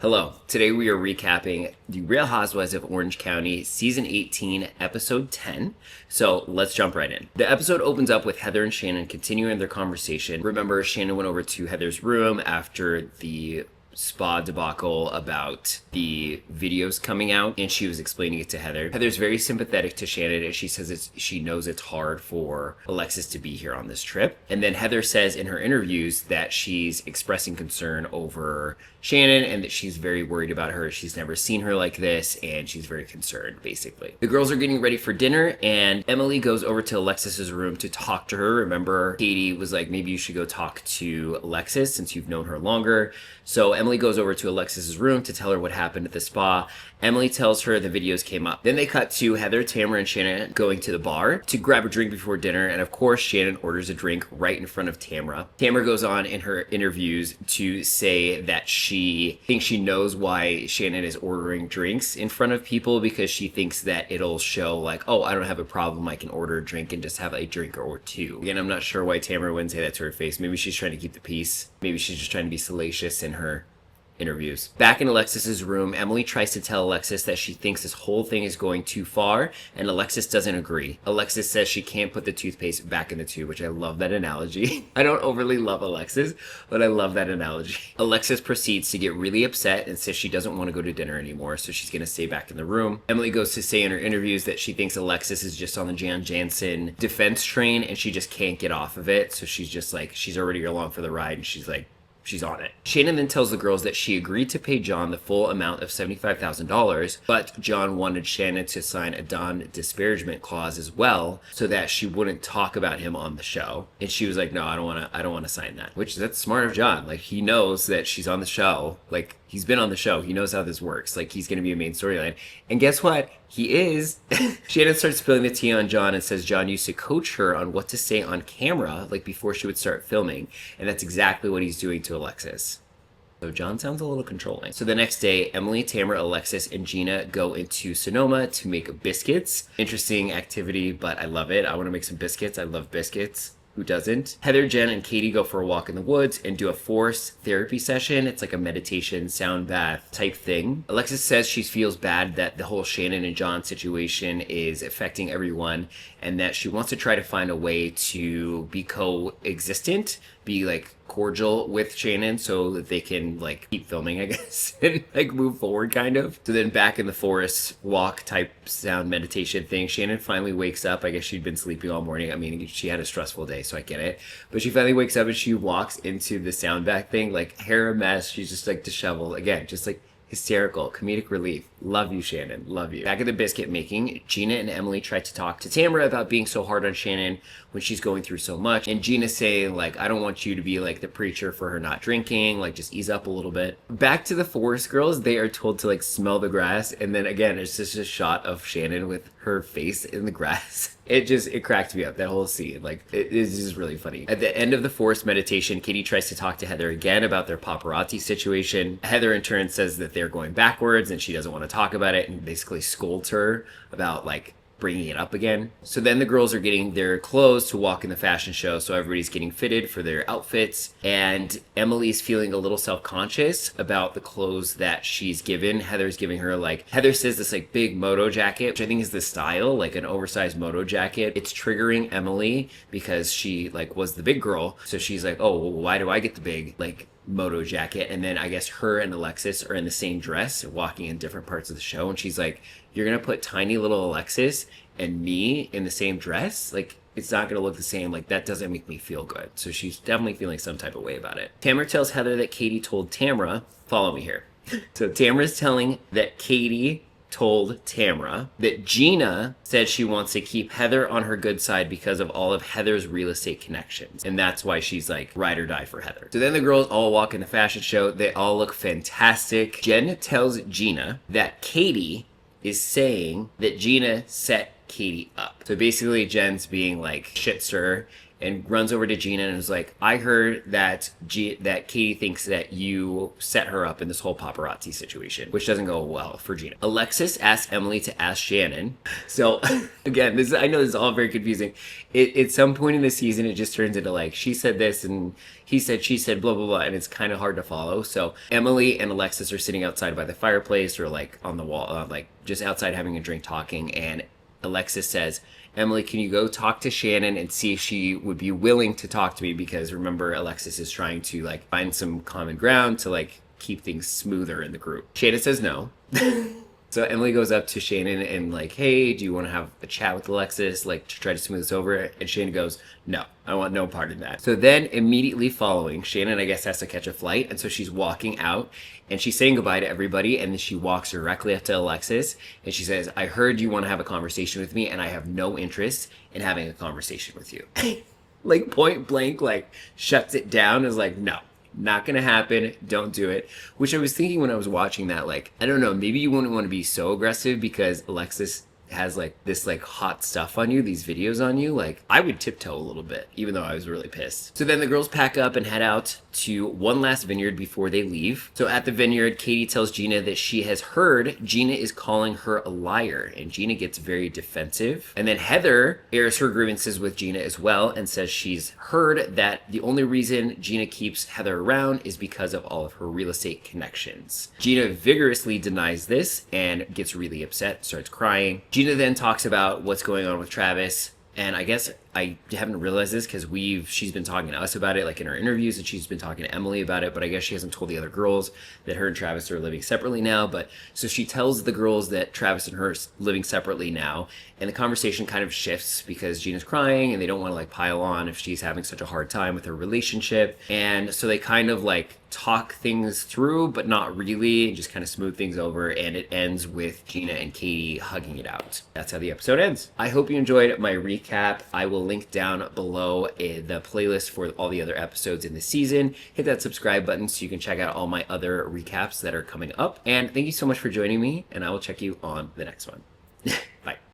Hello. Today we are recapping The Real Housewives of Orange County, Season 18, Episode 10. So let's jump right in. The episode opens up with Heather and Shannon continuing their conversation. Remember, Shannon went over to Heather's room after the spa debacle about the videos coming out, and she was explaining it to Heather. Heather's very sympathetic to Shannon, and she says she knows it's hard for Alexis to be here on this trip. And then Heather says in her interviews that she's expressing concern over Shannon and that she's very worried about her. She's never seen her like this, and she's very concerned, basically. The girls are getting ready for dinner, and Emily goes over to Alexis's room to talk to her. Remember, Katie was like, maybe you should go talk to Alexis since you've known her longer. So Emily goes over to Alexis's room to tell her what happened at the spa. Emily tells her the videos came up. Then they cut to Heather, Tamara, and Shannon going to the bar to grab a drink before dinner. And of course, Shannon orders a drink right in front of Tamara. Tamara goes on in her interviews to say that she thinks she knows why Shannon is ordering drinks in front of people, because she thinks that it'll show like, oh, I don't have a problem. I can order a drink and just have a drink or two. Again, I'm not sure why Tamara wouldn't say that to her face. Maybe she's trying to keep the peace. Maybe she's just trying to be salacious in her interviews. Back in Alexis's room, Emily tries to tell Alexis that she thinks this whole thing is going too far, and Alexis doesn't agree. Alexis says she can't put the toothpaste back in the tube, which I love that analogy. I don't overly love Alexis, but I love that analogy. Alexis proceeds to get really upset and says she doesn't want to go to dinner anymore, so she's going to stay back in the room. Emily goes to say in her interviews that she thinks Alexis is just on the Jan Jansen defense train and she just can't get off of it, so she's just like, she's already along for the ride, and she's like, she's on it. Shannon then tells the girls that she agreed to pay John the full amount of $75,000, but John wanted Shannon to sign a non-disparagement clause as well, so that she wouldn't talk about him on the show. And she was like, "No, I don't want to sign that." Which, that's smart of John. Like, he knows that she's on the show. Like, he's been on the show. He knows how this works. Like, he's going to be a main storyline. And guess what? He is. Shannon starts spilling the tea on John and says John used to coach her on what to say on camera, like before she would start filming. And that's exactly what he's doing to Alexis. So John sounds a little controlling. So the next day, Emily, Tamara, Alexis, and Gina go into Sonoma to make biscuits. Interesting activity, but I love it. I want to make some biscuits. I love biscuits. Who doesn't? Heather, Jen, and Katie go for a walk in the woods and do a forest therapy session. It's like a meditation, sound bath type thing. Alexis says she feels bad that the whole Shannon and John situation is affecting everyone, and that she wants to try to find a way to be coexistent, be like cordial with Shannon so that they can like keep filming, I guess, and like move forward kind of. So then back in the forest walk type sound meditation thing, Shannon finally wakes up. I guess she'd been sleeping all morning. I mean, she had a stressful day, so I get it. But she finally wakes up and she walks into the sound bath thing, like hair a mess. She's just like disheveled. Again, just like hysterical, comedic relief. Love you, Shannon. Love you. Back at the biscuit making, Gina and Emily try to talk to Tamara about being so hard on Shannon when she's going through so much. And Gina's saying, like, I don't want you to be like the preacher for her not drinking. Like, just ease up a little bit. Back to the Forest Girls, they are told to like smell the grass. And then again, it's just a shot of Shannon with her face in the grass. It cracked me up, that whole scene. Like, it is just really funny. At the end of the forest meditation, Katie tries to talk to Heather again about their paparazzi situation. Heather in turn says that they're going backwards and she doesn't want to talk about it, and basically scolds her about like bringing it up again. So then the girls are getting their clothes to walk in the fashion show, so everybody's getting fitted for their outfits, and Emily's feeling a little self-conscious about the clothes that she's given. Heather's giving her like, Heather says this like big moto jacket, which I think is the style, like an oversized moto jacket. It's triggering Emily because she like was the big girl, so she's like, oh, well, why do I get the big like moto jacket? And then I guess her and Alexis are in the same dress walking in different parts of the show, and she's like, you're gonna put tiny little Alexis and me in the same dress? Like, it's not gonna look the same. Like, that doesn't make me feel good. So she's definitely feeling some type of way about it. Tamara tells Heather that Katie told Tamara, follow me here. So Tamara's telling that Katie told Tamara that Gina said she wants to keep Heather on her good side because of all of Heather's real estate connections. And that's why she's like ride or die for Heather. So then the girls all walk in the fashion show. They all look fantastic. Jen tells Gina that Katie is saying that Gina set Katie up. So basically Jen's being like shit stir and runs over to Gina and is like, I heard that that Katie thinks that you set her up in this whole paparazzi situation, which doesn't go well for Gina. Alexis asks Emily to ask Shannon. So again, I know this is all very confusing. At some point in the season, it just turns into like, she said this and he said, she said, blah, blah, blah. And it's kind of hard to follow. So Emily and Alexis are sitting outside by the fireplace or like on the wall, like just outside having a drink talking. And Alexis says, Emily, can you go talk to Shannon and see if she would be willing to talk to me? Because remember, Alexis is trying to like find some common ground to like keep things smoother in the group. Shannon says no. So Emily goes up to Shannon and like, hey, do you want to have a chat with Alexis, like to try to smooth this over? And Shannon goes, no, I want no part in that. So then immediately following, Shannon, I guess, has to catch a flight. And so she's walking out and she's saying goodbye to everybody. And then she walks directly up to Alexis and she says, I heard you want to have a conversation with me and I have no interest in having a conversation with you. Like point blank, like shuts it down, is like, no. Not gonna happen. Don't do it. Which I was thinking when I was watching that, like, I don't know, maybe you wouldn't want to be so aggressive because Alexis has like this like hot stuff on you, these videos on you. Like, I would tiptoe a little bit, even though I was really pissed. So then the girls pack up and head out to one last vineyard before they leave. So at the vineyard, Katie tells Gina that she has heard Gina is calling her a liar, and Gina gets very defensive. And then Heather airs her grievances with Gina as well and says she's heard that the only reason Gina keeps Heather around is because of all of her real estate connections. Gina vigorously denies this and gets really upset, starts crying. Gina then talks about what's going on with Travis, and I guess I haven't realized this because she's been talking to us about it, like in her interviews, and she's been talking to Emily about it, but I guess she hasn't told the other girls that her and Travis are living separately now. But so she tells the girls that Travis and her are living separately now, and the conversation kind of shifts because Gina's crying and they don't want to like pile on if she's having such a hard time with her relationship. And so they kind of like talk things through, but not really, and just kind of smooth things over, and it ends with Gina and Katie hugging it out. That's how the episode ends. I hope you enjoyed my recap. I will link down below the playlist for all the other episodes in the season. Hit that subscribe button so you can check out all my other recaps that are coming up. And thank you so much for joining me, and I will check you on the next one. Bye.